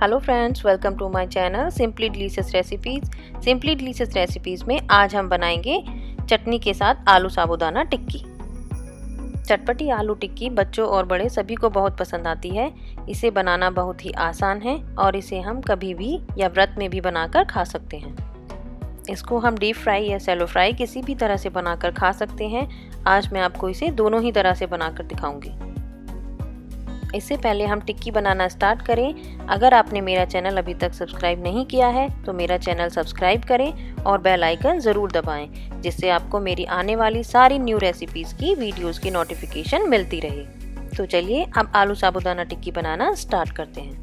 Hello friends, welcome to my channel simply delicious recipes. Simply delicious recipes में आज हम बनाएंगे चटनी के साथ आलू साबूदाना टिक्की। चटपटी आलू टिक्की बच्चों और बड़े सभी को बहुत पसंद आती है। इसे बनाना बहुत ही आसान है और इसे हम कभी भी या व्रत में भी बनाकर खा सकते हैं। इसको हम डीप फ्राई या सैलो फ्राई किसी भी तरह से बनाकर खा सकते हैं। आज मैं आपको इसे दोनों ही तरह से बनाकर दिखाऊंगी। इससे पहले हम टिक्की बनाना स्टार्ट करें, अगर आपने मेरा चैनल अभी तक सब्सक्राइब नहीं किया है तो मेरा चैनल सब्सक्राइब करें और बेल आइकन ज़रूर दबाएं, जिससे आपको मेरी आने वाली सारी न्यू रेसिपीज़ की वीडियोस की नोटिफिकेशन मिलती रहे। तो चलिए अब आलू साबूदाना टिक्की बनाना स्टार्ट करते हैं।